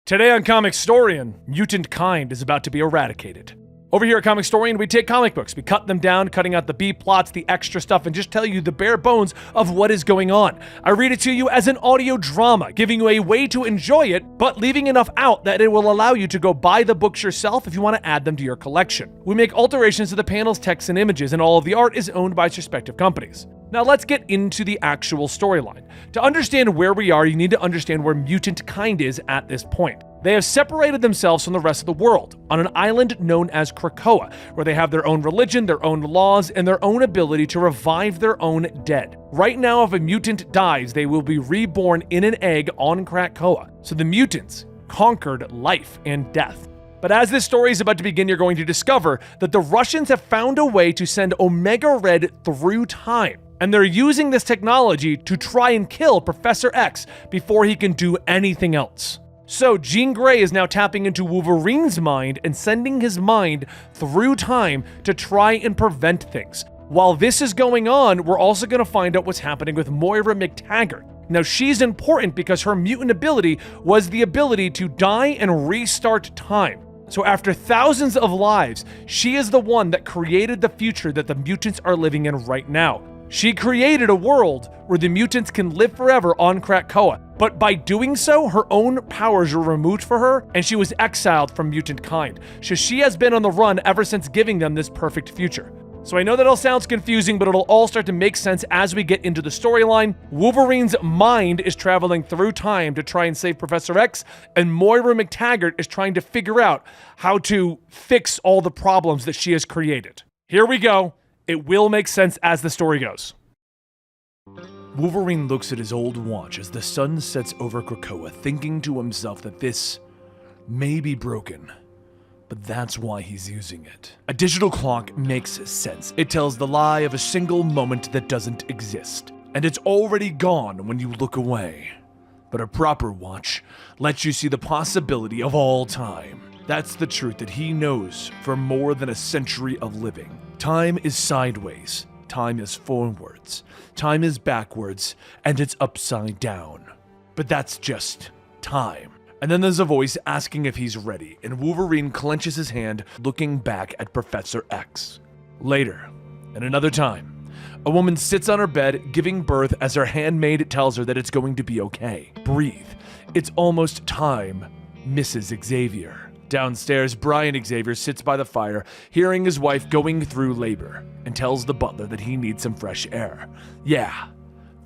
Today on Comicstorian, mutant kind is about to be eradicated. Over here at Comicstorian, we take comic books, we cut them down, cutting out the B-plots, the extra stuff, and just tell you the bare bones of what is going on. I read it to you as an audio drama, giving you a way to enjoy it, but leaving enough out that it will allow you to go buy the books yourself if you want to add them to your collection. We make alterations to the panels, text, and images, and all of the art is owned by its respective companies. Now let's get into the actual storyline. To understand where we are, you need to understand where mutant kind is at this point. They have separated themselves from the rest of the world on an island known as Krakoa, where they have their own religion, their own laws, and their own ability to revive their own dead. Right now, if a mutant dies, they will be reborn in an egg on Krakoa. So the mutants conquered life and death. But as this story is about to begin, you're going to discover that the Russians have found a way to send Omega Red through time. And they're using this technology to try and kill Professor X before he can do anything else. So Jean Grey is now tapping into Wolverine's mind and sending his mind through time to try and prevent things. While this is going on, we're also going to find out what's happening with Moira McTaggart. Now she's important because her mutant ability was the ability to die and restart time. So after thousands of lives, she is the one that created the future that the mutants are living in right now. She created a world where the mutants can live forever on Krakoa, but by doing so, her own powers were removed for her, and she was exiled from mutant kind. So she has been on the run ever since giving them this perfect future. So I know that all sounds confusing, but it'll all start to make sense as we get into the storyline. Wolverine's mind is traveling through time to try and save Professor X, and Moira McTaggart is trying to figure out how to fix all the problems that she has created. Here we go. It will make sense as the story goes. Wolverine looks at his old watch as the sun sets over Krakoa, thinking to himself that this may be broken, but that's why he's using it. A digital clock makes sense. It tells the lie of a single moment that doesn't exist, and it's already gone when you look away. But a proper watch lets you see the possibility of all time. That's the truth that he knows for more than a century of living. Time is sideways, time is forwards, time is backwards, and it's upside down. But that's just time. And then there's a voice asking if he's ready, and Wolverine clenches his hand, looking back at Professor X. Later, at another time, a woman sits on her bed, giving birth as her handmaid tells her that it's going to be okay. Breathe. It's almost time, Mrs. Xavier. Downstairs, Brian Xavier sits by the fire, hearing his wife going through labor, and tells the butler that he needs some fresh air. Yeah,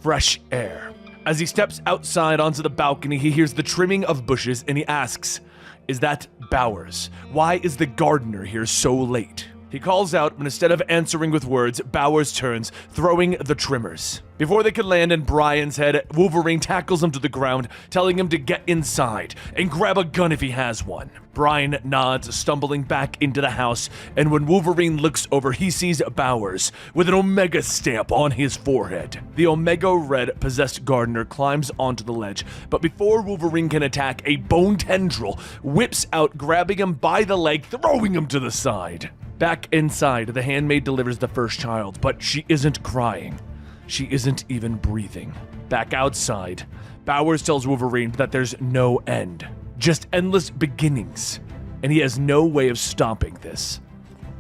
fresh air. As he steps outside onto the balcony, he hears the trimming of bushes, and he asks, "Is that Bowers? Why is the gardener here so late?" He calls out, but instead of answering with words, Bowers turns, throwing the trimmers. Before they can land in Brian's head, Wolverine tackles him to the ground, telling him to get inside and grab a gun if he has one. Brian nods, stumbling back into the house, and when Wolverine looks over, he sees Bowers with an Omega stamp on his forehead. The Omega Red possessed gardener climbs onto the ledge, but before Wolverine can attack, a bone tendril whips out, grabbing him by the leg, throwing him to the side. Back inside, the handmaid delivers the first child, but she isn't crying. She isn't even breathing. Back outside, Bowers tells Wolverine that there's no end, just endless beginnings, and he has no way of stopping this.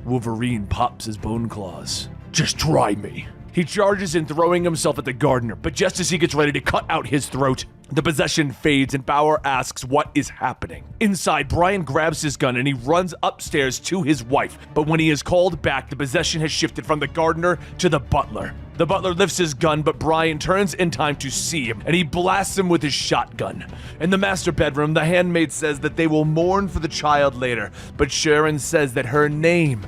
Wolverine pops his bone claws. "Just try me." He charges in, throwing himself at the gardener, but just as he gets ready to cut out his throat, the possession fades and Bauer asks what is happening. Inside, Brian grabs his gun and he runs upstairs to his wife, but when he is called back, the possession has shifted from the gardener to the butler. The butler lifts his gun, but Brian turns in time to see him, and he blasts him with his shotgun. In the master bedroom, the handmaid says that they will mourn for the child later, but Sharon says that her name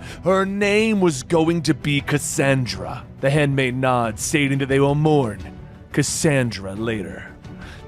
was going to be Cassandra. The handmaid nods, stating that they will mourn Cassandra later.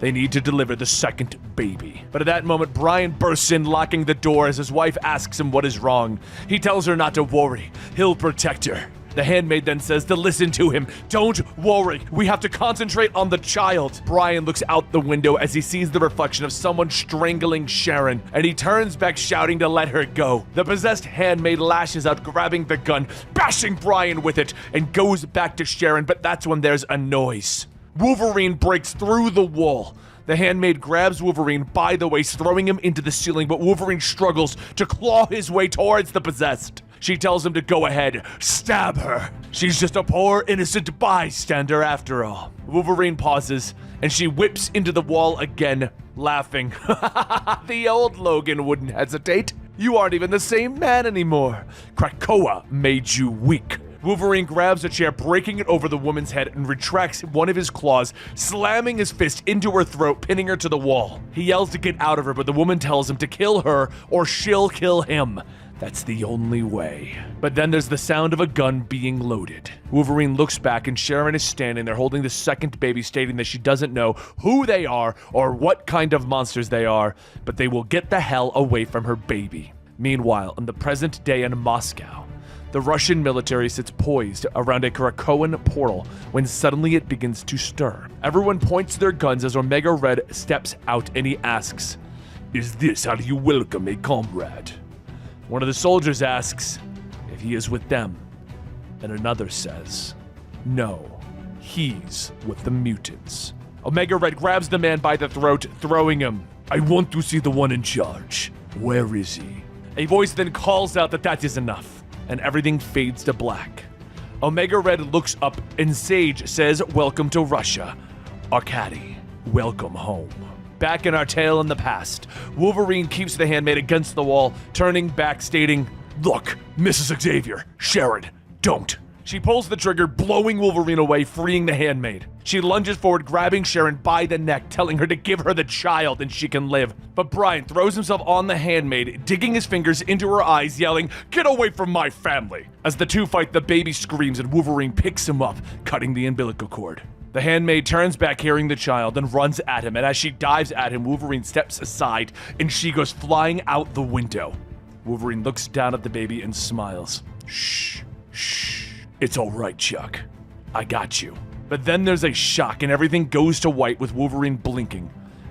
They need to deliver the second baby. But at that moment, Brian bursts in, locking the door as his wife asks him what is wrong. He tells her not to worry. He'll protect her. The handmaid then says to listen to him. "Don't worry. We have to concentrate on the child." Brian looks out the window as he sees the reflection of someone strangling Sharon, and he turns back shouting to let her go. The possessed handmaid lashes out, grabbing the gun, bashing Brian with it, and goes back to Sharon, but that's when there's a noise. Wolverine breaks through the wall. The handmaid grabs Wolverine by the waist, throwing him into the ceiling, but Wolverine struggles to claw his way towards the possessed. She tells him to go ahead, stab her. She's just a poor, innocent bystander after all. Wolverine pauses, and she whips into the wall again, laughing. The old Logan wouldn't hesitate. You aren't even the same man anymore. Krakoa made you weak. Wolverine grabs a chair, breaking it over the woman's head, and retracts one of his claws, slamming his fist into her throat, pinning her to the wall. He yells to get out of her, but the woman tells him to kill her or she'll kill him. That's the only way. But then there's the sound of a gun being loaded. Wolverine looks back and Sharon is standing there holding the second baby, stating that she doesn't know who they are or what kind of monsters they are, but they will get the hell away from her baby. Meanwhile, in the present day in Moscow, the Russian military sits poised around a Krakoan portal when suddenly it begins to stir. Everyone points their guns as Omega Red steps out and he asks, "Is this how you welcome a comrade?" One of the soldiers asks if he is with them, and another says, no, he's with the mutants. Omega Red grabs the man by the throat, throwing him. "I want to see the one in charge. Where is he?" A voice then calls out that is enough, and everything fades to black. Omega Red looks up, and Sage says, "Welcome to Russia. Arkady, welcome home." Back in our tale in the past, Wolverine keeps the handmaid against the wall, turning back, stating, "Look, Mrs. Xavier, Sharon, don't." She pulls the trigger, blowing Wolverine away, freeing the handmaid. She lunges forward, grabbing Sharon by the neck, telling her to give her the child and she can live. But Brian throws himself on the handmaid, digging his fingers into her eyes, yelling, "Get away from my family!" As the two fight, the baby screams and Wolverine picks him up, cutting the umbilical cord. The handmaid turns back, carrying the child, and runs at him, and as she dives at him, Wolverine steps aside, and she goes flying out the window. Wolverine looks down at the baby and smiles. "Shh, shh. It's all right, Chuck. I got you." But then there's a shock, and everything goes to white with Wolverine blinking,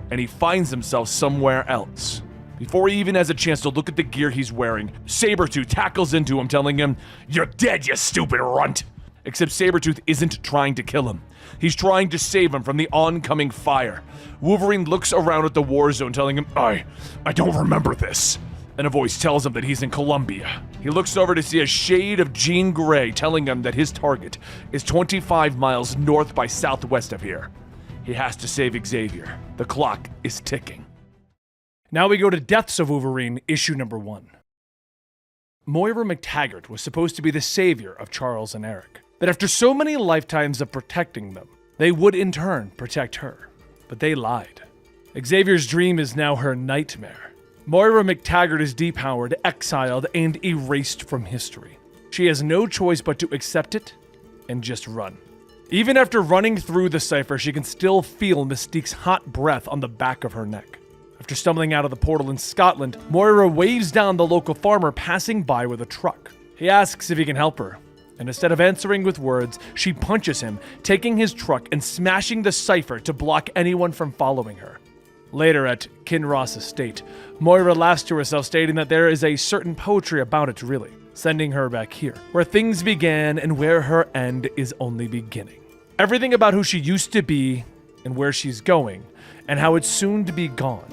and he finds himself somewhere else. Before he even has a chance to look at the gear he's wearing, Sabretooth tackles into him, telling him, "You're dead, you stupid runt." Except Sabretooth isn't trying to kill him. He's trying to save him from the oncoming fire. Wolverine looks around at the war zone, telling him, I don't remember this. And a voice tells him that he's in Colombia. He looks over to see a shade of Jean Grey, telling him that his target is 25 miles north by southwest of here. He has to save Xavier. The clock is ticking. Now we go to Deaths of Wolverine, issue number 1. Moira McTaggart was supposed to be the savior of Charles and Eric. But after so many lifetimes of protecting them, they would in turn protect her. But they lied. Xavier's dream is now her nightmare. Moira McTaggart is depowered, exiled, and erased from history. She has no choice but to accept it and just run. Even after running through the cipher, she can still feel Mystique's hot breath on the back of her neck. After stumbling out of the portal in Scotland, Moira waves down the local farmer passing by with a truck. He asks if he can help her, and instead of answering with words, she punches him, taking his truck and smashing the cipher to block anyone from following her. Later at Kinross Estate, Moira laughs to herself, stating that there is a certain poetry about it really, sending her back here, where things began and where her end is only beginning. Everything about who she used to be and where she's going, and how it's soon to be gone.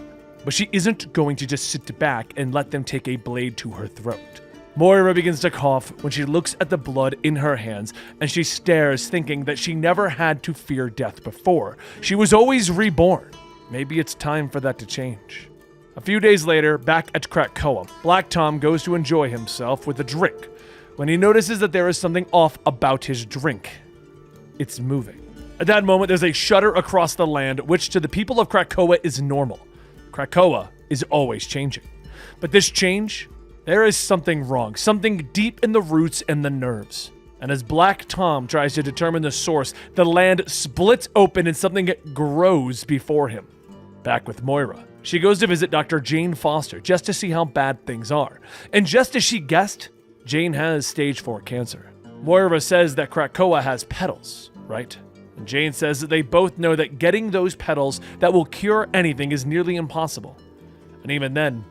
But she isn't going to just sit back and let them take a blade to her throat. Moira begins to cough when she looks at the blood in her hands, and she stares, thinking that she never had to fear death before. She was always reborn. Maybe it's time for that to change. A few days later, back at Krakoa, Black Tom goes to enjoy himself with a drink when he notices that there is something off about his drink. It's moving. At that moment, there's a shudder across the land, which to the people of Krakoa is normal. Krakoa is always changing. But this change, there is something wrong, something deep in the roots and the nerves. And as Black Tom tries to determine the source, the land splits open and something grows before him. Back with Moira, she goes to visit Dr. Jane Foster just to see how bad things are. And just as she guessed, Jane has stage 4 cancer. Moira says that Krakoa has petals, right? And Jane says that they both know that getting those petals that will cure anything is nearly impossible. And even then,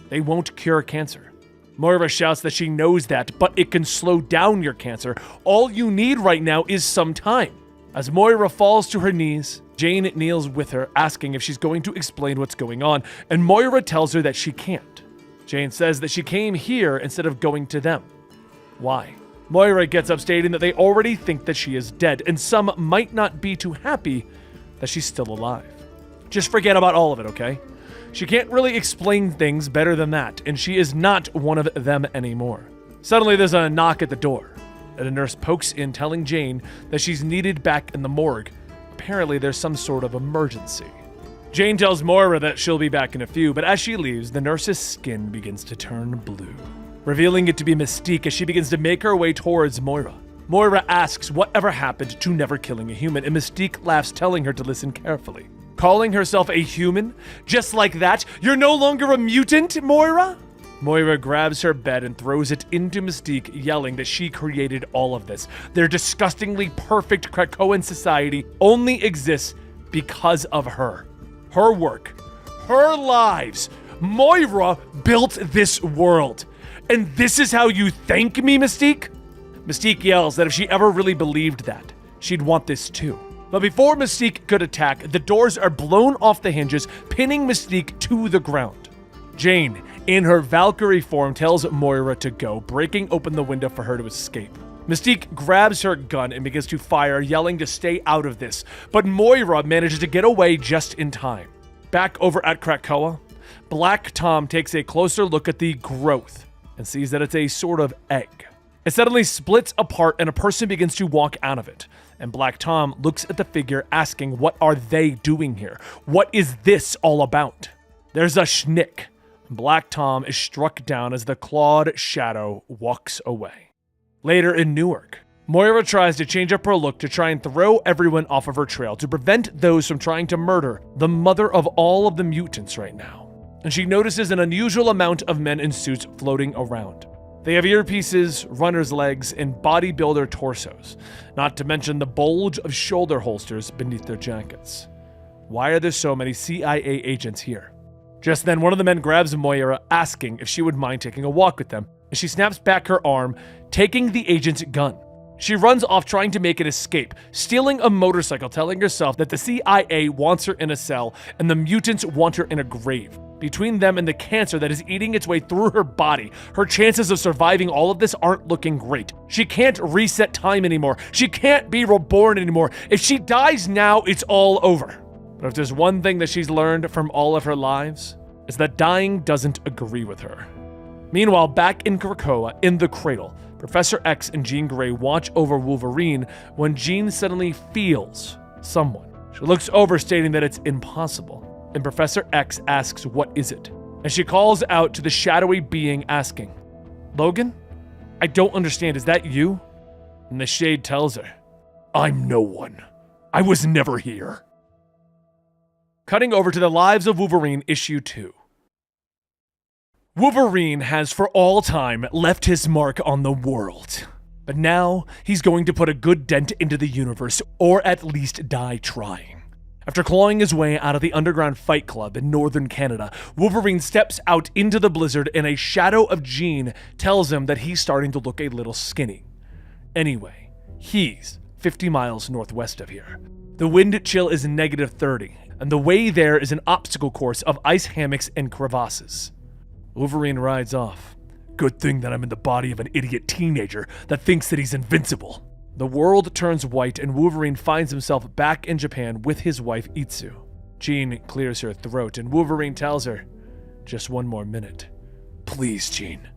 they won't cure cancer. Moira shouts that she knows that, but it can slow down your cancer. All you need right now is some time. As Moira falls to her knees, Jane kneels with her, asking if she's going to explain what's going on, and Moira tells her that she can't. Jane says that she came here instead of going to them. Why? Moira gets up stating that they already think that she is dead, and some might not be too happy that she's still alive. Just forget about all of it, okay? She can't really explain things better than that, and she is not one of them anymore. Suddenly there's a knock at the door, and a nurse pokes in telling Jane that she's needed back in the morgue. Apparently there's some sort of emergency. Jane tells Moira that she'll be back in a few, but as she leaves, the nurse's skin begins to turn blue, revealing it to be Mystique as she begins to make her way towards Moira. Moira asks whatever happened to never killing a human, and Mystique laughs, telling her to listen carefully. Calling herself a human? Just like that? You're no longer a mutant, Moira? Moira grabs her bed and throws it into Mystique, yelling that she created all of this. Their disgustingly perfect Krakoan society only exists because of her. Her work. Her lives. Moira built this world. And this is how you thank me, Mystique? Mystique yells that if she ever really believed that, she'd want this too. But before Mystique could attack, the doors are blown off the hinges, pinning Mystique to the ground. Jane, in her Valkyrie form, tells Moira to go, breaking open the window for her to escape. Mystique grabs her gun and begins to fire, yelling to stay out of this, but Moira manages to get away just in time. Back over at Krakoa, Black Tom takes a closer look at the growth and sees that it's a sort of egg. It suddenly splits apart and a person begins to walk out of it. And Black Tom looks at the figure, asking, what are they doing here? What is this all about? There's a schnick. Black Tom is struck down as the clawed shadow walks away. Later in Newark, Moira tries to change up her look to try and throw everyone off of her trail to prevent those from trying to murder the mother of all of the mutants right now. And she notices an unusual amount of men in suits floating around. They have earpieces, runner's legs, and bodybuilder torsos, not to mention the bulge of shoulder holsters beneath their jackets. Why are there so many CIA agents here? Just then, one of the men grabs Moira, asking if she would mind taking a walk with them, and she snaps back her arm, taking the agent's gun. She runs off trying to make an escape, stealing a motorcycle, telling herself that the CIA wants her in a cell and the mutants want her in a grave. Between them and the cancer that is eating its way through her body, her chances of surviving all of this aren't looking great. She can't reset time anymore. She can't be reborn anymore. If she dies now, it's all over. But if there's one thing that she's learned from all of her lives, it's that dying doesn't agree with her. Meanwhile, back in Krakoa, in the cradle, Professor X and Jean Grey watch over Wolverine when Jean suddenly feels someone. She looks over, stating that it's impossible. And Professor X asks, what is it? And she calls out to the shadowy being, asking, Logan? I don't understand, is that you? And the Shade tells her, I'm no one. I was never here. Cutting over to the Lives of Wolverine, issue 2. Wolverine has for all time left his mark on the world. But now he's going to put a good dent into the universe, or at least die trying. After clawing his way out of the underground fight club in northern Canada, Wolverine steps out into the blizzard and a shadow of Jean tells him that he's starting to look a little skinny. Anyway, he's 50 miles northwest of here. The wind chill is -30, and the way there is an obstacle course of ice hammocks and crevasses. Wolverine rides off. Good thing that I'm in the body of an idiot teenager that thinks that he's invincible. The world turns white and Wolverine finds himself back in Japan with his wife Itsu. Jean clears her throat and Wolverine tells her, just one more minute. Please, Jean.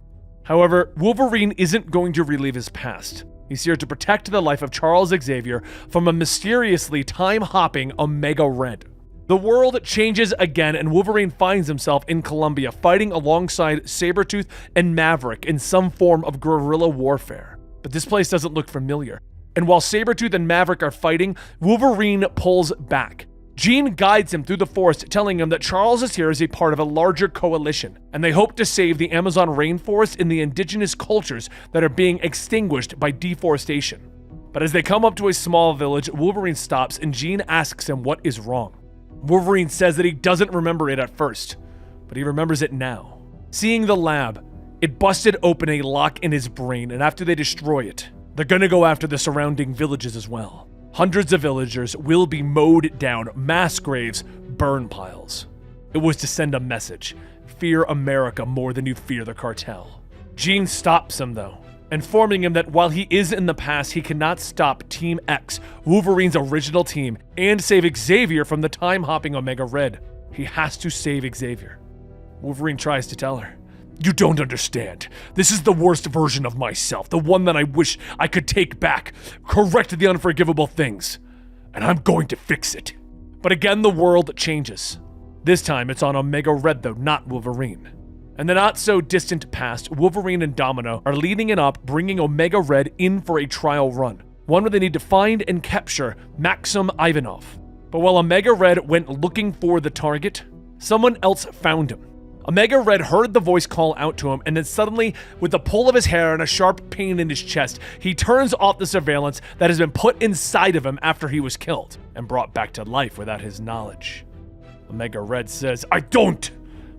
However, Wolverine isn't going to relive his past. He's here to protect the life of Charles Xavier from a mysteriously time-hopping Omega Red. The world changes again and Wolverine finds himself in Colombia fighting alongside Sabretooth and Maverick in some form of guerrilla warfare. But this place doesn't look familiar. And while Sabretooth and Maverick are fighting, Wolverine pulls back. Jean guides him through the forest, telling him that Charles is here as a part of a larger coalition, and they hope to save the Amazon rainforest and the indigenous cultures that are being extinguished by deforestation. But as they come up to a small village, Wolverine stops and Jean asks him what is wrong. Wolverine says that he doesn't remember it at first, but he remembers it now. Seeing the lab, it busted open a lock in his brain, and after they destroy it, they're gonna go after the surrounding villages as well. Hundreds of villagers will be mowed down, mass graves, burn piles. It was to send a message. Fear America more than you fear the cartel. Jean stops him though, informing him that while he is in the past, he cannot stop Team X, Wolverine's original team, and save Xavier from the time-hopping Omega Red. He has to save Xavier. Wolverine tries to tell her, "You don't understand. This is the worst version of myself, the one that I wish I could take back, correct the unforgivable things, and I'm going to fix it." But again, the world changes. This time, it's on Omega Red though, not Wolverine. In the not-so-distant past, Wolverine and Domino are leading it up, bringing Omega Red in for a trial run, one where they need to find and capture Maxim Ivanov. But while Omega Red went looking for the target, someone else found him. Omega Red heard the voice call out to him, and then suddenly, with the pull of his hair and a sharp pain in his chest, he turns off the surveillance that has been put inside of him after he was killed, and brought back to life without his knowledge. Omega Red says, "I don't!"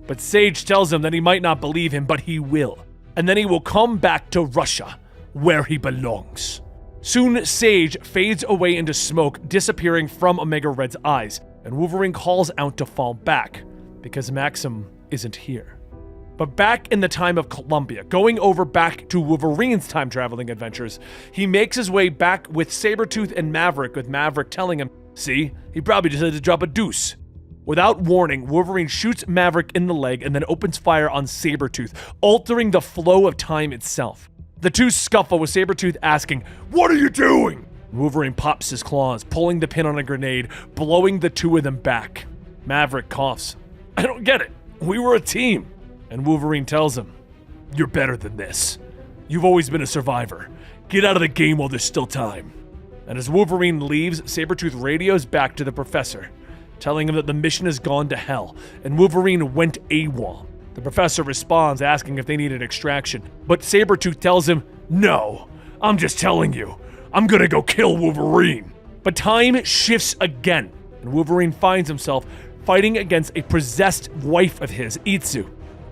But Sage tells him that he might not believe him, but he will. And then he will come back to Russia, where he belongs. Soon, Sage fades away into smoke, disappearing from Omega Red's eyes, and Wolverine calls out to fall back, because Maxim isn't here. But back in the time of Columbia, going over back to Wolverine's time-traveling adventures, he makes his way back with Sabretooth and Maverick, with Maverick telling him, "See, he probably just had to drop a deuce." Without warning, Wolverine shoots Maverick in the leg and then opens fire on Sabretooth, altering the flow of time itself. The two scuffle, with Sabretooth asking, "What are you doing?" Wolverine pops his claws, pulling the pin on a grenade, blowing the two of them back. Maverick coughs. "I don't get it. We were a team." And Wolverine tells him, "You're better than this. You've always been a survivor. Get out of the game while there's still time." And as Wolverine leaves, Sabretooth radios back to the professor, telling him that the mission has gone to hell, and Wolverine went AWOL. The professor responds, asking if they need an extraction, but Sabretooth tells him, "No, I'm just telling you. I'm gonna go kill Wolverine." But time shifts again, and Wolverine finds himself fighting against a possessed wife of his, Itsu.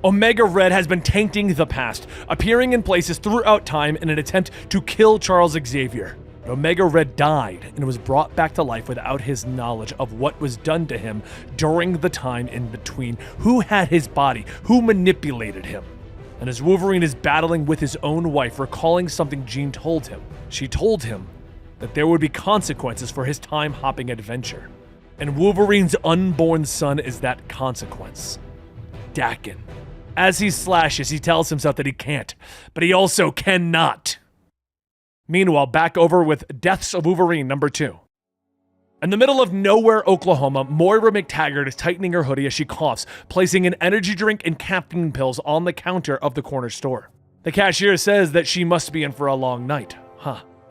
Omega Red has been tainting the past, appearing in places throughout time in an attempt to kill Charles Xavier. But Omega Red died and was brought back to life without his knowledge of what was done to him during the time in between, who had his body, who manipulated him. And as Wolverine is battling with his own wife, recalling something Jean told him, she told him that there would be consequences for his time-hopping adventure. And Wolverine's unborn son is that consequence. Dakin. As he slashes, he tells himself that he can't, but he also cannot. Meanwhile, back over with Deaths of Wolverine #2. In the middle of nowhere, Oklahoma, Moira McTaggart is tightening her hoodie as she coughs, placing an energy drink and caffeine pills on the counter of the corner store. The cashier says that she must be in for a long night.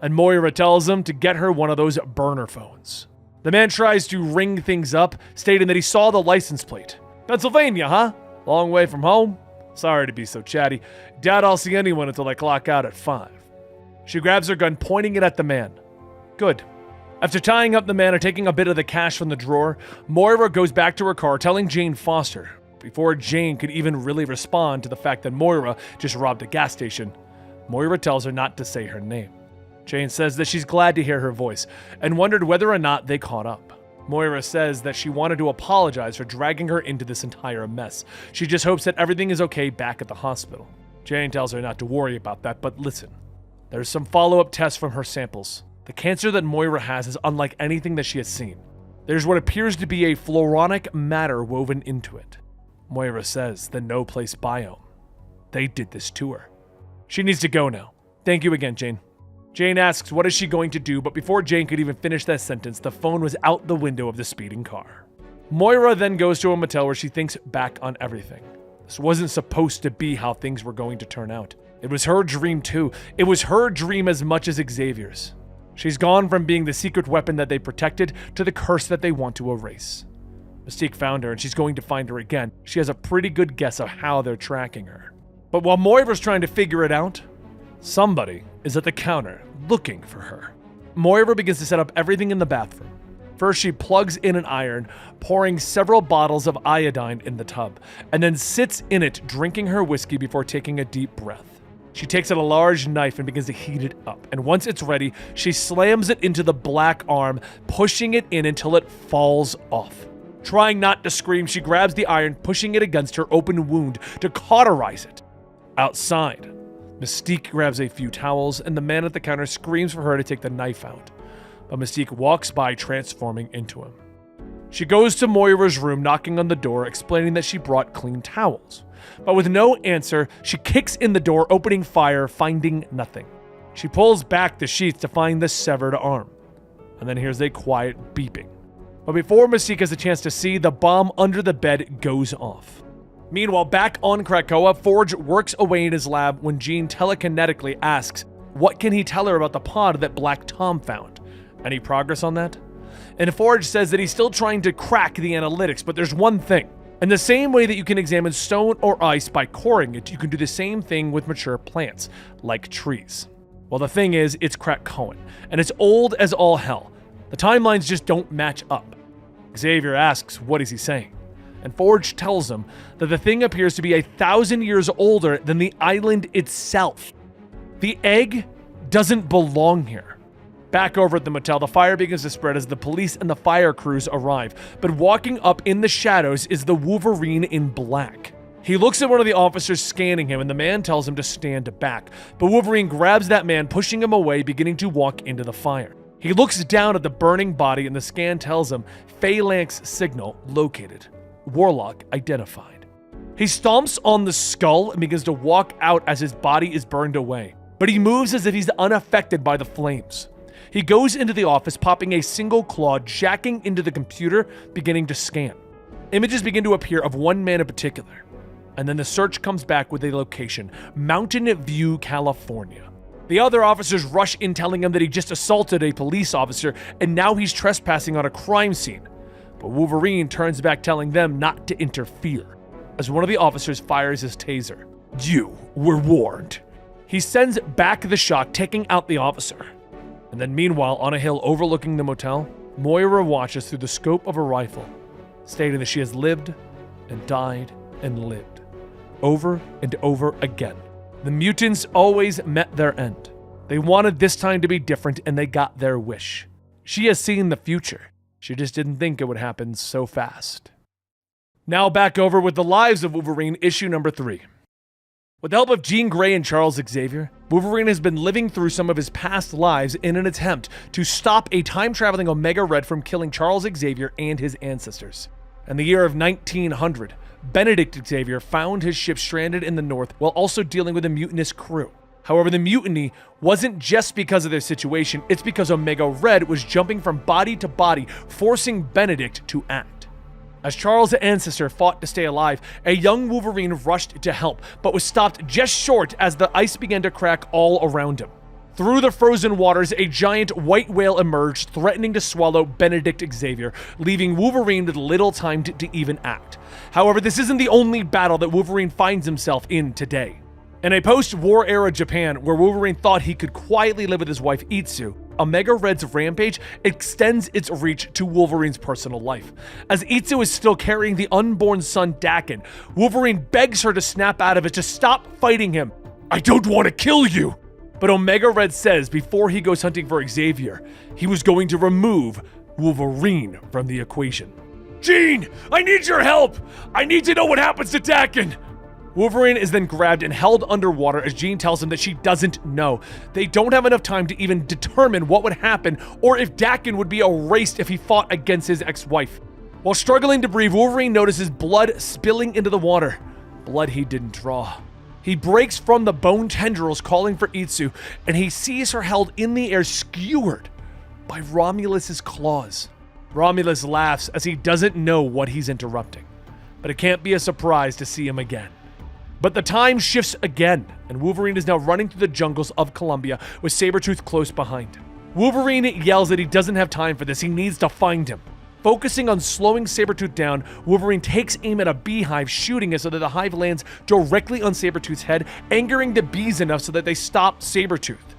And Moira tells him to get her one of those burner phones. The man tries to ring things up, stating that he saw the license plate. "Pennsylvania, huh? Long way from home? Sorry to be so chatty. Doubt I'll see anyone until I clock out at 5. She grabs her gun, pointing it at the man. Good. After tying up the man and taking a bit of the cash from the drawer, Moira goes back to her car, telling Jane Foster. Before Jane could even really respond to the fact that Moira just robbed a gas station, Moira tells her not to say her name. Jane says that she's glad to hear her voice, and wondered whether or not they caught up. Moira says that she wanted to apologize for dragging her into this entire mess. She just hopes that everything is okay back at the hospital. Jane tells her not to worry about that, but listen. There's some follow-up tests from her samples. The cancer that Moira has is unlike anything that she has seen. There's what appears to be a floronic matter woven into it. Moira says the No Place biome. They did this to her. She needs to go now. Thank you again, Jane. Jane asks what is she going to do, but before Jane could even finish that sentence, the phone was out the window of the speeding car. Moira then goes to a motel where she thinks back on everything. This wasn't supposed to be how things were going to turn out. It was her dream too. It was her dream as much as Xavier's. She's gone from being the secret weapon that they protected to the curse that they want to erase. Mystique found her and she's going to find her again. She has a pretty good guess of how they're tracking her. But while Moira's trying to figure it out, somebody is at the counter looking for her. Moira begins to set up everything in the bathroom. First, she plugs in an iron, pouring several bottles of iodine in the tub, and then sits in it drinking her whiskey before taking a deep breath. She takes out a large knife and begins to heat it up. And once it's ready, she slams it into the black arm, pushing it in until it falls off. Trying not to scream, she grabs the iron, pushing it against her open wound to cauterize it. Outside, Mystique grabs a few towels, and the man at the counter screams for her to take the knife out. But Mystique walks by, transforming into him. She goes to Moira's room, knocking on the door, explaining that she brought clean towels. But with no answer, she kicks in the door, opening fire, finding nothing. She pulls back the sheets to find the severed arm. And then hears a quiet beeping. But before Mystique has a chance to see, the bomb under the bed goes off. Meanwhile, back on Krakoa, Forge works away in his lab when Jean telekinetically asks, what can he tell her about the pod that Black Tom found? Any progress on that? And Forge says that he's still trying to crack the analytics, but there's one thing. In the same way that you can examine stone or ice by coring it, you can do the same thing with mature plants, like trees. Well, the thing is, it's Krakoan, and it's old as all hell. The timelines just don't match up. Xavier asks, what is he saying? And Forge tells him that the thing appears to be 1,000 years older than the island itself. The egg doesn't belong here. Back over at the motel, the fire begins to spread as the police and the fire crews arrive, but walking up in the shadows is the Wolverine in black. He looks at one of the officers scanning him, and the man tells him to stand back, but Wolverine grabs that man, pushing him away, beginning to walk into the fire. He looks down at the burning body, and the scan tells him, Phalanx signal located. Warlock identified. He stomps on the skull and begins to walk out as his body is burned away, but he moves as if he's unaffected by the flames. He goes into the office, popping a single claw, jacking into the computer, beginning to scan. Images begin to appear of one man in particular, and then the search comes back with a location, Mountain View, California. The other officers rush in, telling him that he just assaulted a police officer and now he's trespassing on a crime scene. But Wolverine turns back, telling them not to interfere, as one of the officers fires his taser. You were warned. He sends back the shot, taking out the officer. And then meanwhile, on a hill overlooking the motel, Moira watches through the scope of a rifle, stating that she has lived and died and lived, over and over again. The mutants always met their end. They wanted this time to be different, and they got their wish. She has seen the future. She just didn't think it would happen so fast. Now back over with The Lives of Wolverine, issue number 3. With the help of Jean Grey and Charles Xavier, Wolverine has been living through some of his past lives in an attempt to stop a time-traveling Omega Red from killing Charles Xavier and his ancestors. In the year of 1900, Benedict Xavier found his ship stranded in the north while also dealing with a mutinous crew. However, the mutiny wasn't just because of their situation, it's because Omega Red was jumping from body to body, forcing Benedict to act. As Charles' ancestor fought to stay alive, a young Wolverine rushed to help, but was stopped just short as the ice began to crack all around him. Through the frozen waters, a giant white whale emerged, threatening to swallow Benedict Xavier, leaving Wolverine with little time to even act. However, this isn't the only battle that Wolverine finds himself in today. In a post-war era Japan, where Wolverine thought he could quietly live with his wife Itsu, Omega Red's rampage extends its reach to Wolverine's personal life. As Itsu is still carrying the unborn son Daken, Wolverine begs her to snap out of it, to stop fighting him. I don't want to kill you! But Omega Red says before he goes hunting for Xavier, he was going to remove Wolverine from the equation. Jean, I need your help! I need to know what happens to Daken! Wolverine is then grabbed and held underwater as Jean tells him that she doesn't know. They don't have enough time to even determine what would happen or if Daken would be erased if he fought against his ex-wife. While struggling to breathe, Wolverine notices blood spilling into the water. Blood he didn't draw. He breaks from the bone tendrils calling for Itsu, and he sees her held in the air, skewered by Romulus's claws. Romulus laughs as he doesn't know what he's interrupting, but it can't be a surprise to see him again. But the time shifts again, and Wolverine is now running through the jungles of Colombia with Sabretooth close behind him. Wolverine yells that he doesn't have time for this, he needs to find him. Focusing on slowing Sabretooth down, Wolverine takes aim at a beehive, shooting it so that the hive lands directly on Sabretooth's head, angering the bees enough so that they stop Sabretooth.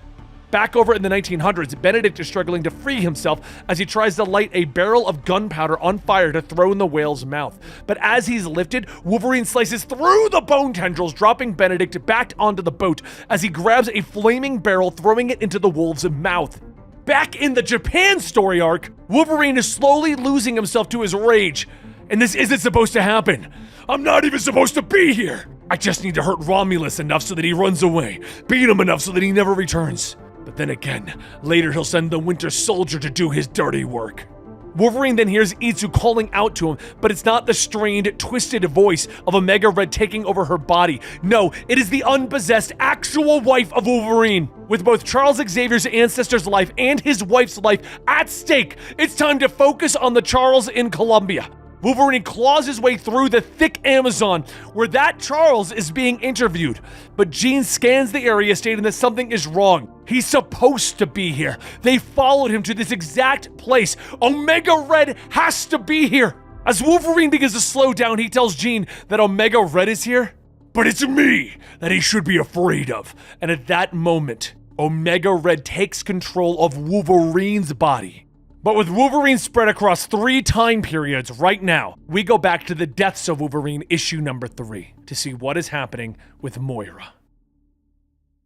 Back over in the 1900s, Benedict is struggling to free himself as he tries to light a barrel of gunpowder on fire to throw in the whale's mouth. But as he's lifted, Wolverine slices through the bone tendrils, dropping Benedict back onto the boat as he grabs a flaming barrel, throwing it into the wolf's mouth. Back in the Japan story arc, Wolverine is slowly losing himself to his rage. And this isn't supposed to happen. I'm not even supposed to be here. I just need to hurt Romulus enough so that he runs away, beat him enough so that he never returns. But then again, later he'll send the Winter Soldier to do his dirty work. Wolverine then hears Itsu calling out to him, but it's not the strained, twisted voice of Omega Red taking over her body. No, it is the unpossessed, actual wife of Wolverine. With both Charles Xavier's ancestor's life and his wife's life at stake, it's time to focus on the Charles in Colombia. Wolverine claws his way through the thick Amazon, where that Charles is being interviewed. But Jean scans the area, stating that something is wrong. He's supposed to be here. They followed him to this exact place. Omega Red has to be here. As Wolverine begins to slow down, he tells Jean that Omega Red is here. But it's me that he should be afraid of. And at that moment, Omega Red takes control of Wolverine's body. But with Wolverine spread across 3 time periods right now, we go back to the Deaths of Wolverine issue number 3 to see what is happening with Moira.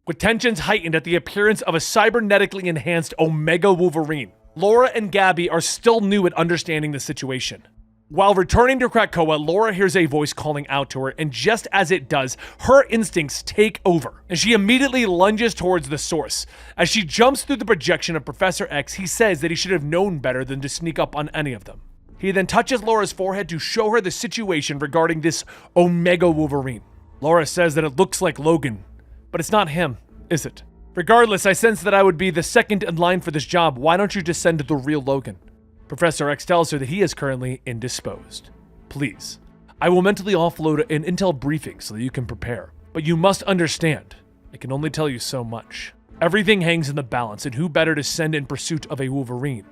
With tensions heightened at the appearance of a cybernetically enhanced Omega Wolverine, Laura and Gabby are still new at understanding the situation. While returning to Krakoa, Laura hears a voice calling out to her, and just as it does, her instincts take over, and she immediately lunges towards the source. As she jumps through the projection of Professor X, he says that he should have known better than to sneak up on any of them. He then touches Laura's forehead to show her the situation regarding this Omega Wolverine. Laura says that it looks like Logan, but it's not him, is it? Regardless, I sense that I would be the second in line for this job. Why don't you just send the real Logan? Professor X tells her that he is currently indisposed. Please, I will mentally offload an intel briefing so that you can prepare. But you must understand, I can only tell you so much. Everything hangs in the balance, and who better to send in pursuit of a Wolverine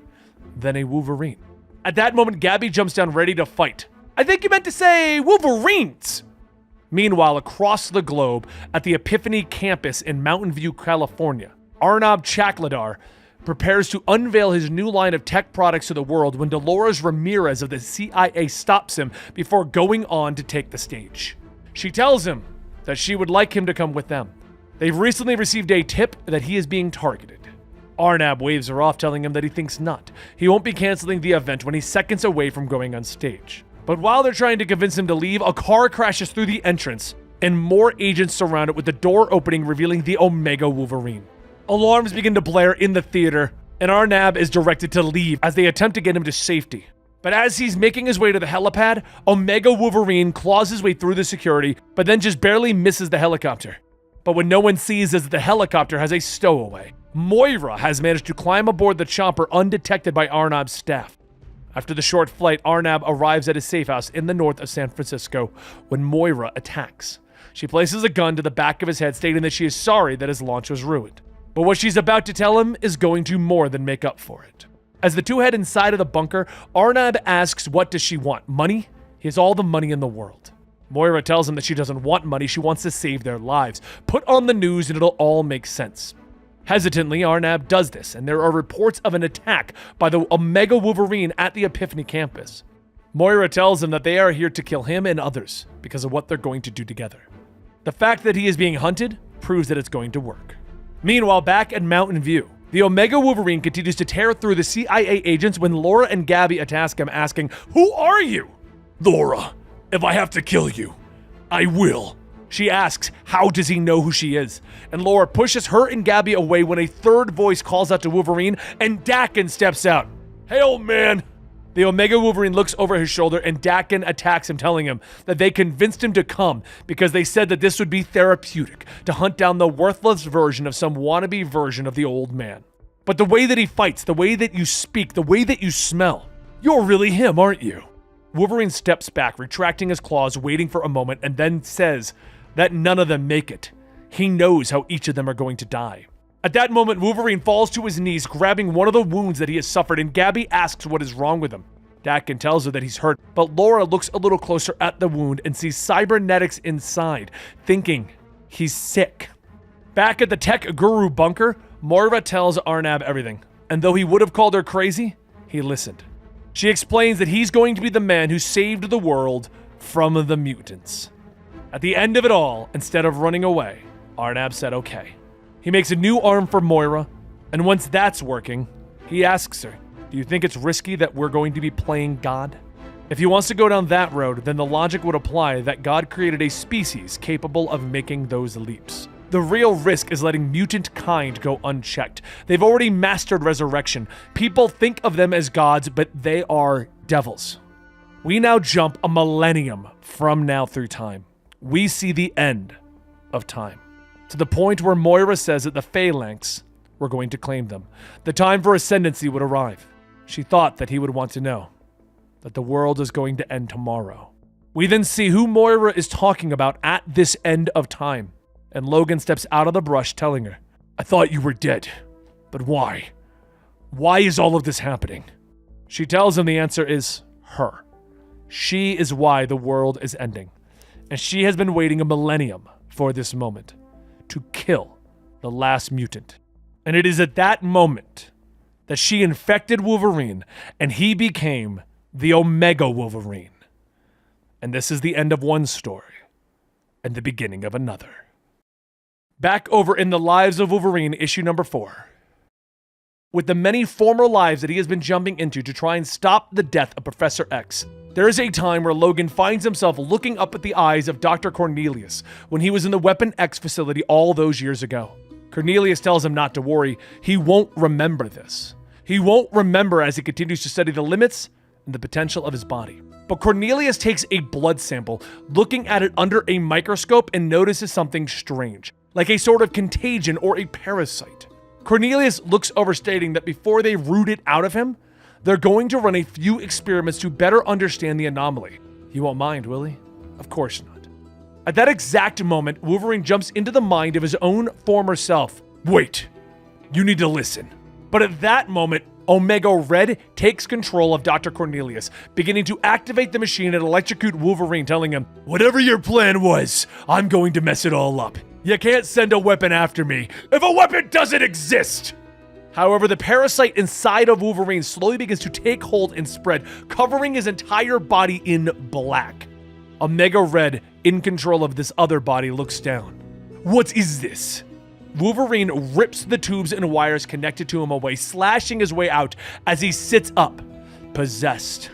than a Wolverine? At that moment, Gabby jumps down ready to fight. I think you meant to say Wolverines! Meanwhile, across the globe, at the Epiphany campus in Mountain View, California, Arnab Chakladar prepares to unveil his new line of tech products to the world when Dolores Ramirez of the CIA stops him before going on to take the stage. She tells him that she would like him to come with them. They've recently received a tip that he is being targeted. Arnab waves her off, telling him that he thinks not. He won't be canceling the event when he's seconds away from going on stage. But while they're trying to convince him to leave, a car crashes through the entrance, and more agents surround it, with the door opening, revealing the Omega Wolverine. Alarms begin to blare in the theater, and Arnab is directed to leave as they attempt to get him to safety. But as he's making his way to the helipad, Omega Wolverine claws his way through the security, but then just barely misses the helicopter. But what no one sees is that the helicopter has a stowaway. Moira has managed to climb aboard the chopper undetected by Arnab's staff. After the short flight, Arnab arrives at his safe house in the north of San Francisco when Moira attacks. She places a gun to the back of his head, stating that she is sorry that his launch was ruined. But what she's about to tell him is going to more than make up for it. As the two head inside of the bunker, Arnab asks what does she want? Money? He has all the money in the world. Moira tells him that she doesn't want money, she wants to save their lives. Put on the news and it'll all make sense. Hesitantly, Arnab does this, and there are reports of an attack by the Omega Wolverine at the Epiphany campus. Moira tells him that they are here to kill him and others because of what they're going to do together. The fact that he is being hunted proves that it's going to work. Meanwhile, back at Mountain View, the Omega Wolverine continues to tear through the CIA agents when Laura and Gabby attack him, asking, "Who are you?" "Laura, if I have to kill you, I will." She asks, how does he know who she is? And Laura pushes her and Gabby away when a third voice calls out to Wolverine, and Dakin steps out. "Hey, old man." The Omega Wolverine looks over his shoulder, and Dakin attacks him, telling him that they convinced him to come because they said that this would be therapeutic, to hunt down the worthless version of some wannabe version of the old man. But the way that he fights, the way that you speak, the way that you smell, you're really him, aren't you? Wolverine steps back, retracting his claws, waiting for a moment, and then says that none of them make it. He knows how each of them are going to die. At that moment, Wolverine falls to his knees, grabbing one of the wounds that he has suffered, and Gabby asks what is wrong with him. Dakin tells her that he's hurt, but Laura looks a little closer at the wound and sees cybernetics inside, thinking he's sick. Back at the Tech Guru bunker, Moira tells Arnab everything, and though he would have called her crazy, he listened. She explains that he's going to be the man who saved the world from the mutants. At the end of it all, instead of running away, Arnab said okay. He makes a new arm for Moira, and once that's working, he asks her, do you think it's risky that we're going to be playing God? If he wants to go down that road, then the logic would apply that God created a species capable of making those leaps. The real risk is letting mutant kind go unchecked. They've already mastered resurrection. People think of them as gods, but they are devils. We now jump a millennium from now through time. We see the end of time, to the point where Moira says that the Phalanx were going to claim them. The time for ascendancy would arrive. She thought that he would want to know that the world is going to end tomorrow. We then see who Moira is talking about at this end of time, and Logan steps out of the brush telling her, I thought you were dead, but why? Why is all of this happening? She tells him the answer is her. She is why the world is ending, and she has been waiting a millennium for this moment, to kill the last mutant. And it is at that moment that she infected Wolverine, and he became the Omega Wolverine. And this is the end of one story, and the beginning of another. Back over in The Lives of Wolverine, issue number 4. With the many former lives that he has been jumping into to try and stop the death of Professor X, there is a time where Logan finds himself looking up at the eyes of Dr. Cornelius when he was in the Weapon X facility all those years ago. Cornelius tells him not to worry, he won't remember this. He won't remember as he continues to study the limits and the potential of his body. But Cornelius takes a blood sample, looking at it under a microscope, and notices something strange, like a sort of contagion or a parasite. Cornelius looks over, stating that before they root it out of him, they're going to run a few experiments to better understand the anomaly. He won't mind, will he? Of course not. At that exact moment, Wolverine jumps into the mind of his own former self. Wait, you need to listen. But at that moment, Omega Red takes control of Dr. Cornelius, beginning to activate the machine and electrocute Wolverine, telling him, whatever your plan was, I'm going to mess it all up. You can't send a weapon after me if a weapon doesn't exist! However, the parasite inside of Wolverine slowly begins to take hold and spread, covering his entire body in black. Omega Red, in control of this other body, looks down. What is this? Wolverine rips the tubes and wires connected to him away, slashing his way out as he sits up, possessed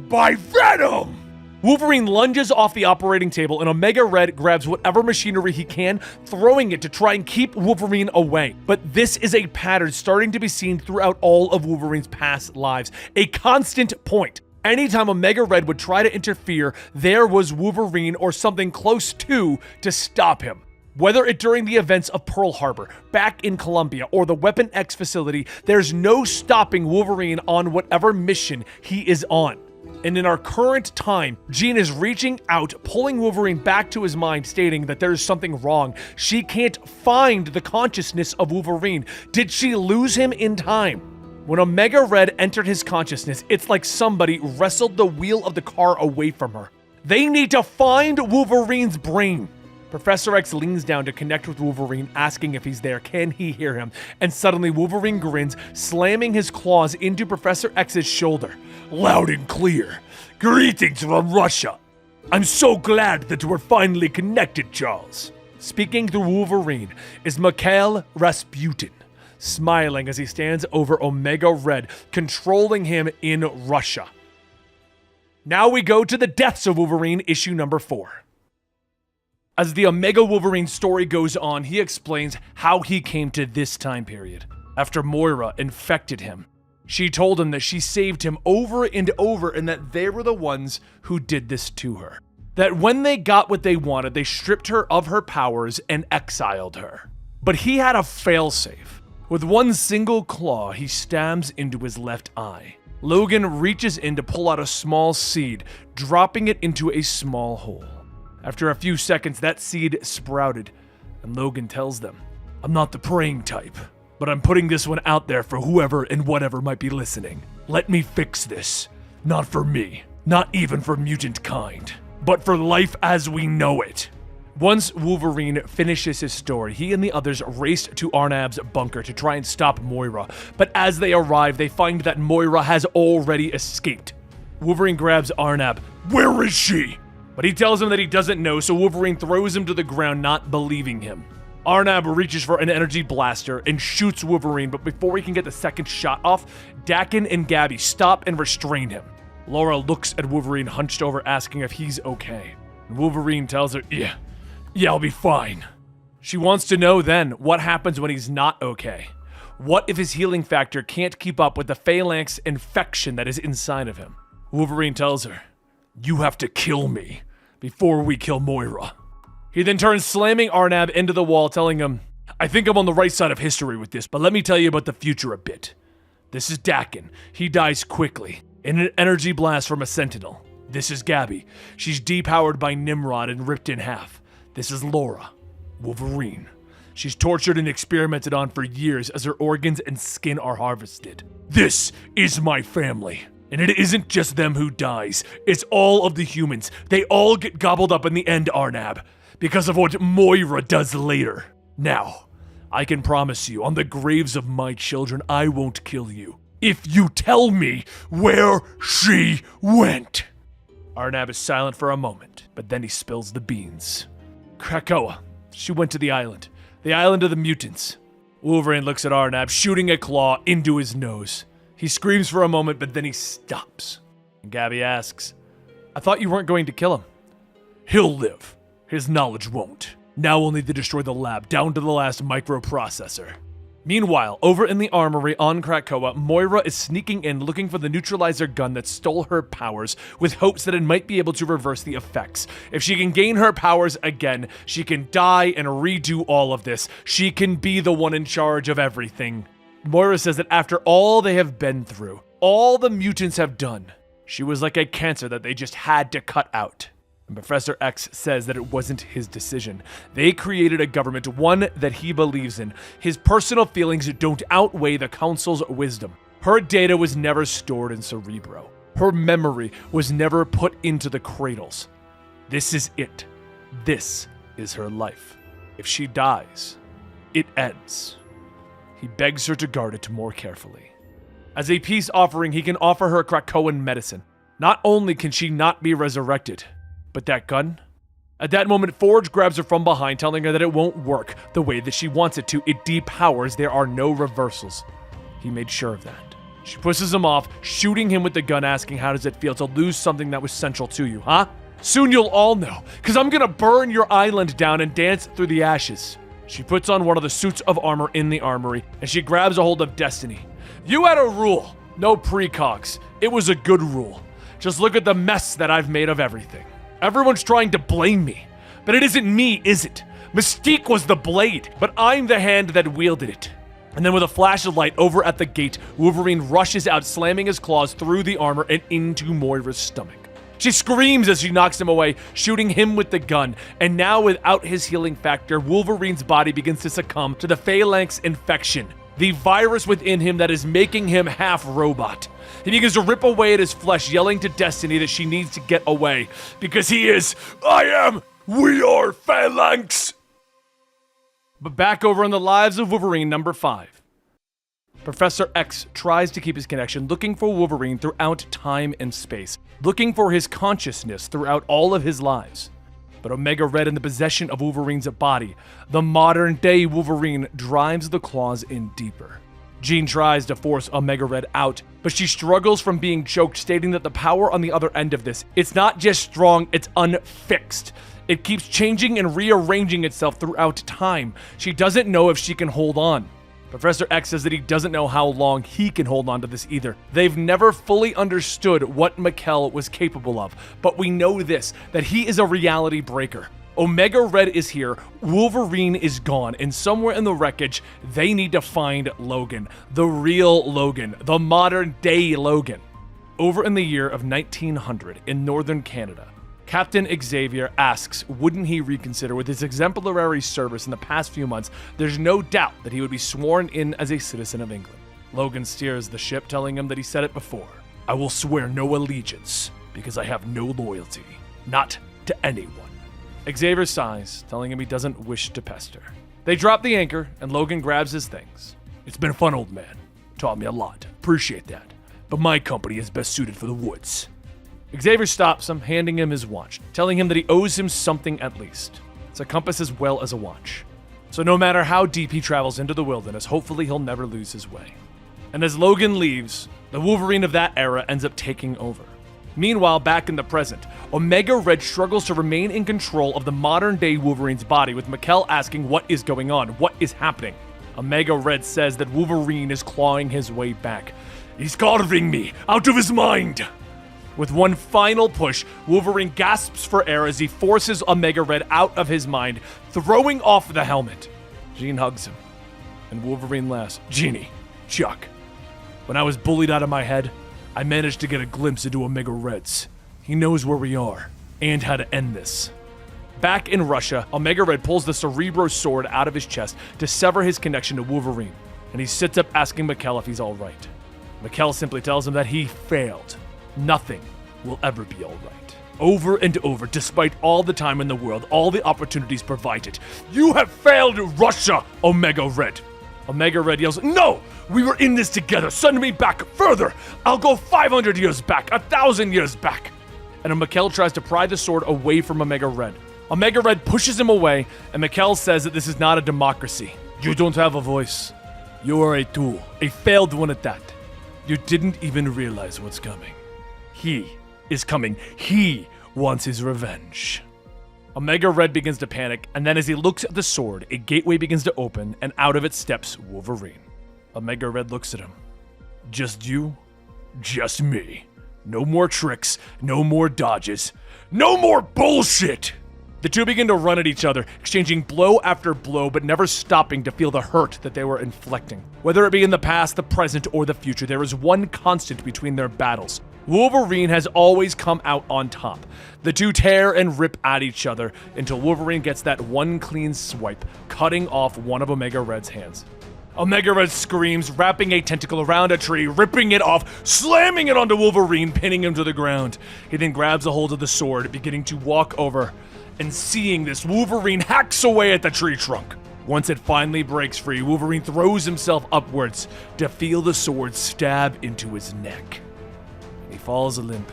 by Venom! Wolverine lunges off the operating table, and Omega Red grabs whatever machinery he can, throwing it to try and keep Wolverine away. But this is a pattern starting to be seen throughout all of Wolverine's past lives, a constant point. Anytime Omega Red would try to interfere, there was Wolverine or something close to stop him. Whether it during the events of Pearl Harbor, back in Columbia, or the Weapon X facility, there's no stopping Wolverine on whatever mission he is on. And in our current time, Jean is reaching out, pulling Wolverine back to his mind, stating that there's something wrong. She can't find the consciousness of Wolverine. Did she lose him in time? When Omega Red entered his consciousness, it's like somebody wrestled the wheel of the car away from her. They need to find Wolverine's brain. Professor X leans down to connect with Wolverine, asking if he's there. Can he hear him? And suddenly Wolverine grins, slamming his claws into Professor X's shoulder. Loud and clear. Greetings from Russia. I'm so glad that we're finally connected, Charles. Speaking through Wolverine is Mikhail Rasputin, smiling as he stands over Omega Red, controlling him in Russia. Now we go to the Deaths of Wolverine, issue number 4. As the Omega Wolverine story goes on, he explains how he came to this time period. After Moira infected him, she told him that she saved him over and over and that they were the ones who did this to her. That when they got what they wanted, they stripped her of her powers and exiled her. But he had a failsafe. With one single claw, he stabs into his left eye. Logan reaches in to pull out a small seed, dropping it into a small hole. After a few seconds, that seed sprouted, and Logan tells them, I'm not the praying type, but I'm putting this one out there for whoever and whatever might be listening. Let me fix this. Not for me, not even for mutant kind, but for life as we know it. Once Wolverine finishes his story, he and the others race to Arnab's bunker to try and stop Moira. But as they arrive, they find that Moira has already escaped. Wolverine grabs Arnab. "Where is she?" But he tells him that he doesn't know, so Wolverine throws him to the ground, not believing him. Arnab reaches for an energy blaster and shoots Wolverine, but before he can get the second shot off, Dakin and Gabby stop and restrain him. Laura looks at Wolverine hunched over, asking if he's okay. And Wolverine tells her, Yeah, I'll be fine." She wants to know then what happens when he's not okay. What if his healing factor can't keep up with the Phalanx infection that is inside of him? Wolverine tells her, "You have to kill me before we kill Moira." He then turns, slamming Arnab into the wall, telling him, "I think I'm on the right side of history with this, but let me tell you about the future a bit. This is Dakin. He dies quickly in an energy blast from a sentinel. This is Gabby. She's depowered by Nimrod and ripped in half. This is Laura, Wolverine. She's tortured and experimented on for years as her organs and skin are harvested. This is my family. And it isn't just them who dies, it's all of the humans. They all get gobbled up in the end, Arnab, because of what Moira does later. Now, I can promise you, on the graves of my children, I won't kill you if you tell me where she went." Arnab is silent for a moment, but then he spills the beans. "Krakoa. She went to the island of the mutants." Wolverine looks at Arnab, shooting a claw into his nose. He screams for a moment, but then he stops. And Gabby asks, "I thought you weren't going to kill him." "He'll live. His knowledge won't. Now we'll need to destroy the lab, down to the last microprocessor." Meanwhile, over in the armory on Krakoa, Moira is sneaking in looking for the neutralizer gun that stole her powers, with hopes that it might be able to reverse the effects. If she can gain her powers again, she can die and redo all of this. She can be the one in charge of everything. Moira says that after all they have been through, all the mutants have done, she was like a cancer that they just had to cut out. And Professor X says that it wasn't his decision. They created a government, one that he believes in. His personal feelings don't outweigh the Council's wisdom. Her data was never stored in Cerebro. Her memory was never put into the cradles. This is it. This is her life. If she dies, it ends. He begs her to guard it more carefully. As a peace offering, he can offer her Krakoan medicine. Not only can she not be resurrected, but that gun? At that moment, Forge grabs her from behind, telling her that it won't work the way that she wants it to. It depowers. There are no reversals. He made sure of that. She pushes him off, shooting him with the gun, asking, "How does it feel to lose something that was central to you, huh? Soon you'll all know, because I'm gonna burn your island down and dance through the ashes." She puts on one of the suits of armor in the armory, and she grabs a hold of Destiny. "You had a rule. No precogs. It was a good rule. Just look at the mess that I've made of everything. Everyone's trying to blame me, but it isn't me, is it? Mystique was the blade, but I'm the hand that wielded it." And then with a flash of light over at the gate, Wolverine rushes out, slamming his claws through the armor and into Moira's stomach. She screams as she knocks him away, shooting him with the gun. And now without his healing factor, Wolverine's body begins to succumb to the Phalanx infection, the virus within him that is making him half robot. He begins to rip away at his flesh, yelling to Destiny that she needs to get away, because he is, we are Phalanx. But back over in the Lives of Wolverine number 5. Professor X tries to keep his connection, looking for Wolverine throughout time and space, looking for his consciousness throughout all of his lives. But Omega Red in the possession of Wolverine's body, the modern-day Wolverine drives the claws in deeper. Jean tries to force Omega Red out, but she struggles from being choked, stating that the power on the other end of this, it's not just strong, it's unfixed. It keeps changing and rearranging itself throughout time. She doesn't know if she can hold on. Professor X says that he doesn't know how long he can hold on to this either. They've never fully understood what Mikkel was capable of, but we know this, that he is a reality breaker. Omega Red is here, Wolverine is gone, and somewhere in the wreckage, they need to find Logan. The real Logan. The modern day Logan. Over in the year of 1900, in northern Canada, Captain Xavier asks, wouldn't he reconsider with his exemplary service in the past few months, there's no doubt that he would be sworn in as a citizen of England. Logan steers the ship, telling him that he said it before. I will swear no allegiance, because I have no loyalty. Not to anyone. Xavier sighs, telling him he doesn't wish to pester. They drop the anchor, and Logan grabs his things. It's been fun, old man. Taught me a lot. Appreciate that. But my company is best suited for the woods. Xavier stops him, handing him his watch, telling him that he owes him something at least. It's a compass as well as a watch. So no matter how deep he travels into the wilderness, hopefully he'll never lose his way. And as Logan leaves, the Wolverine of that era ends up taking over. Meanwhile, back in the present, Omega Red struggles to remain in control of the modern-day Wolverine's body, with Mikkel asking what is going on, what is happening. Omega Red says that Wolverine is clawing his way back. He's carving me out of his mind! With one final push, Wolverine gasps for air as he forces Omega Red out of his mind, throwing off the helmet. Jean hugs him, and Wolverine laughs. Jeannie, Chuck, when I was bullied out of my head, I managed to get a glimpse into Omega Red's. He knows where we are, and how to end this. Back in Russia, Omega Red pulls the Cerebro sword out of his chest to sever his connection to Wolverine, and he sits up asking Mikkel if he's alright. Mikkel simply tells him that he failed. Nothing will ever be alright. Over and over, despite all the time in the world, all the opportunities provided. You have failed Russia, Omega Red! Omega Red yells, no! We were in this together! Send me back further! I'll go 500 years back, 1,000 years back! And Mikkel tries to pry the sword away from Omega Red. Omega Red pushes him away, and Mikkel says that this is not a democracy. You don't have a voice. You are a tool, a failed one at that. You didn't even realize what's coming. He is coming. He wants his revenge. Omega Red begins to panic, and then as he looks at the sword, a gateway begins to open, and out of it steps Wolverine. Omega Red looks at him. Just you? Just me. No more tricks, no more dodges, no more bullshit! The two begin to run at each other, exchanging blow after blow, but never stopping to feel the hurt that they were inflicting. Whether it be in the past, the present, or the future, there is one constant between their battles. Wolverine has always come out on top. The two tear and rip at each other until Wolverine gets that one clean swipe, cutting off one of Omega Red's hands. Omega Red screams, wrapping a tentacle around a tree, ripping it off, slamming it onto Wolverine, pinning him to the ground. He then grabs a hold of the sword, beginning to walk over, and seeing this, Wolverine hacks away at the tree trunk. Once it finally breaks free, Wolverine throws himself upwards to feel the sword stab into his neck. He falls limp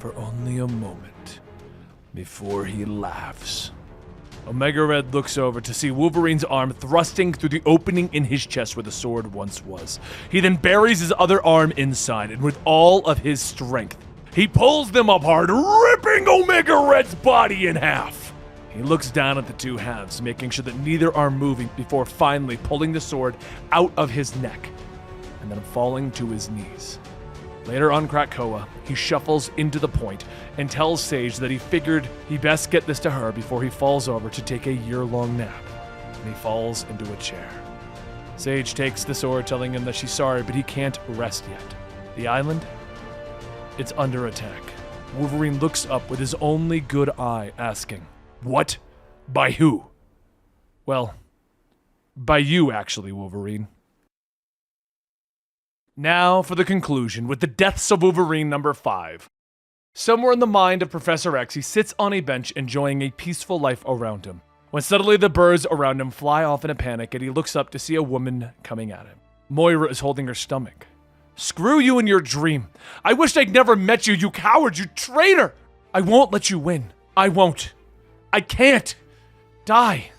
for only a moment before he laughs. Omega Red looks over to see Wolverine's arm thrusting through the opening in his chest where the sword once was. He then buries his other arm inside, and with all of his strength, he pulls them apart, ripping Omega Red's body in half. He looks down at the two halves, making sure that neither are moving before finally pulling the sword out of his neck, and then falling to his knees. Later on Krakoa, he shuffles into the point and tells Sage that he figured he best get this to her before he falls over to take a year-long nap, and he falls into a chair. Sage takes the sword, telling him that she's sorry, but he can't rest yet. The island? It's under attack. Wolverine looks up with his only good eye, asking, what? By who? Well, by you, actually, Wolverine. Now for the conclusion, with the deaths of Wolverine number 5. Somewhere in the mind of Professor X, he sits on a bench enjoying a peaceful life around him, when suddenly the birds around him fly off in a panic and he looks up to see a woman coming at him. Moira is holding her stomach. Screw you and your dream. I wish I'd never met you, you coward, you traitor! I won't let you win. I won't. I can't. Die.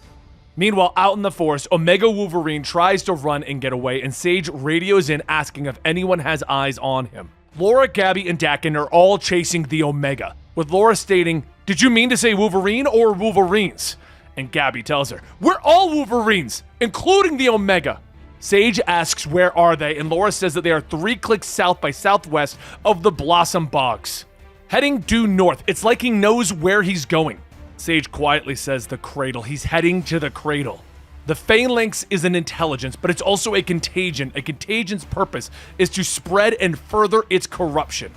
Meanwhile, out in the forest, Omega Wolverine tries to run and get away, and Sage radios in asking if anyone has eyes on him. Laura, Gabby, and Dakin are all chasing the Omega, with Laura stating, did you mean to say Wolverine or Wolverines? And Gabby tells her, we're all Wolverines, including the Omega. Sage asks where are they, and Laura says that they are 3 clicks south by southwest of the Blossom Bogs. Heading due north, it's like he knows where he's going. Sage quietly says the cradle. He's heading to the cradle. The Phalanx is an intelligence, but it's also a contagion. A contagion's purpose is to spread and further its corruption.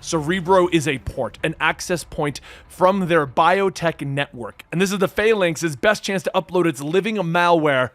Cerebro is a port, an access point from their biotech network, and this is the Phalanx's best chance to upload its living malware.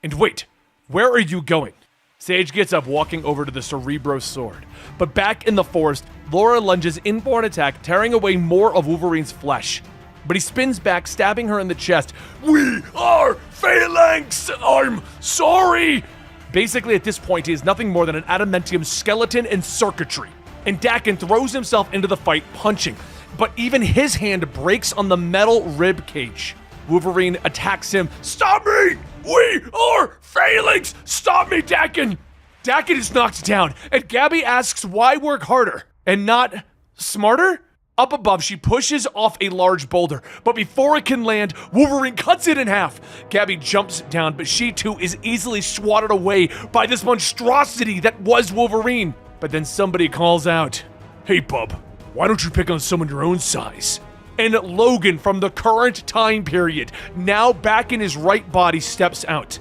And wait, where are you going? Sage gets up, walking over to the Cerebro sword. But back in the forest, Laura lunges in for an attack, tearing away more of Wolverine's flesh. but he spins back, stabbing her in the chest. "We are Phalanx! I'm sorry!" Basically, at this point, he is nothing more than an adamantium skeleton in circuitry. And Dakin throws himself into the fight, punching. But even his hand breaks on the metal rib cage. Wolverine attacks him. "Stop me! We are Phalanx! Stop me, Dakin!" Dakin is knocked down, and Gabby asks why work harder and not smarter? Up above, she pushes off a large boulder, but before it can land, Wolverine cuts it in half. Gabby jumps down, but she too is easily swatted away by this monstrosity that was Wolverine. But then somebody calls out, "Hey bub, why don't you pick on someone your own size?" And Logan from the current time period, now back in his right body, steps out.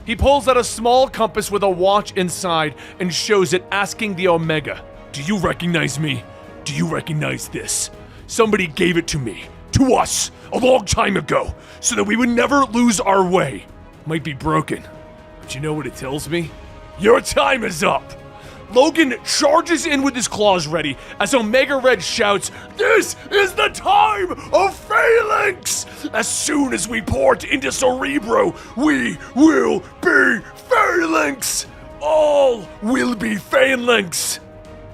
He pulls out a small compass with a watch inside and shows it, asking the Omega, "Do you recognize me? Do you recognize this? Somebody gave it to me, to us, a long time ago, so that we would never lose our way. Might be broken, but you know what it tells me? Your time is up." Logan charges in with his claws ready as Omega Red shouts, "This is the time of Phalanx! As soon as we port into Cerebro, we will be Phalanx! All will be Phalanx!"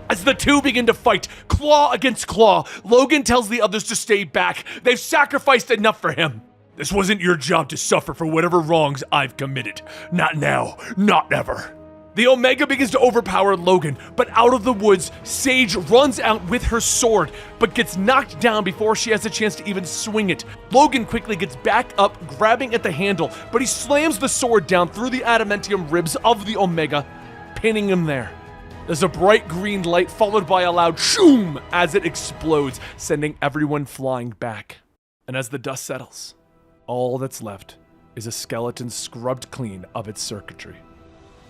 As the two begin to fight, claw against claw, Logan tells the others to stay back. They've sacrificed enough for him. "This wasn't your job to suffer for whatever wrongs I've committed. Not now, not ever." The Omega begins to overpower Logan, but out of the woods, Sage runs out with her sword, but gets knocked down before she has a chance to even swing it. Logan quickly gets back up, grabbing at the handle, but he slams the sword down through the adamantium ribs of the Omega, pinning him there. There's a bright green light followed by a loud shoom as it explodes, sending everyone flying back. And as the dust settles, all that's left is a skeleton scrubbed clean of its circuitry.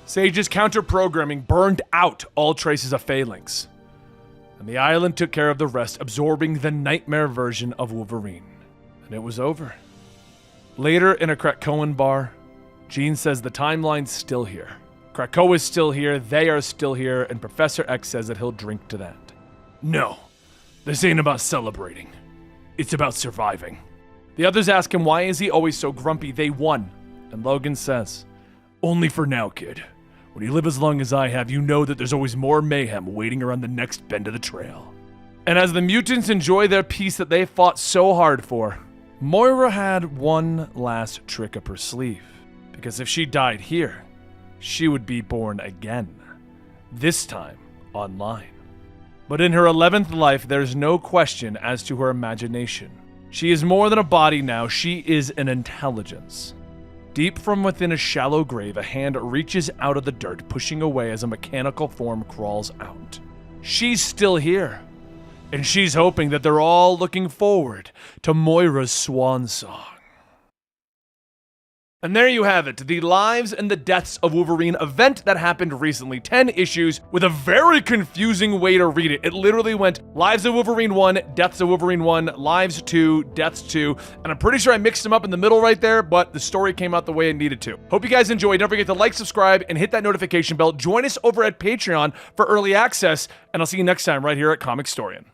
Sage's counter-programming burned out all traces of Phalanx, and the island took care of the rest, absorbing the nightmare version of Wolverine. And it was over. Later in a Krakoan bar, Jean says the timeline's still here. Krakoa's still here, they are still here, and Professor X says that he'll drink to that. "No, this ain't about celebrating. It's about surviving." The others ask him why is he always so grumpy. They won. And Logan says, "Only for now, kid. When you live as long as I have, you know that there's always more mayhem waiting around the next bend of the trail." And as the mutants enjoy their peace that they fought so hard for, Moira had one last trick up her sleeve. Because if she died here, she would be born again. This time, online. But in her 11th life, there's no question as to her imagination. She is more than a body now, she is an intelligence. Deep from within a shallow grave, a hand reaches out of the dirt, pushing away as a mechanical form crawls out. She's still here, and she's hoping that they're all looking forward to Moira's swan song. And there you have it, the Lives and the Deaths of Wolverine event that happened recently. 10 issues with a very confusing way to read it. It literally went Lives of Wolverine 1, Deaths of Wolverine 1, Lives 2, Deaths 2, and I'm pretty sure I mixed them up in the middle right there, but the story came out the way it needed to. Hope you guys enjoyed. Don't forget to like, subscribe, and hit that notification bell. Join us over at Patreon for early access, and I'll see you next time right here at Comicstorian.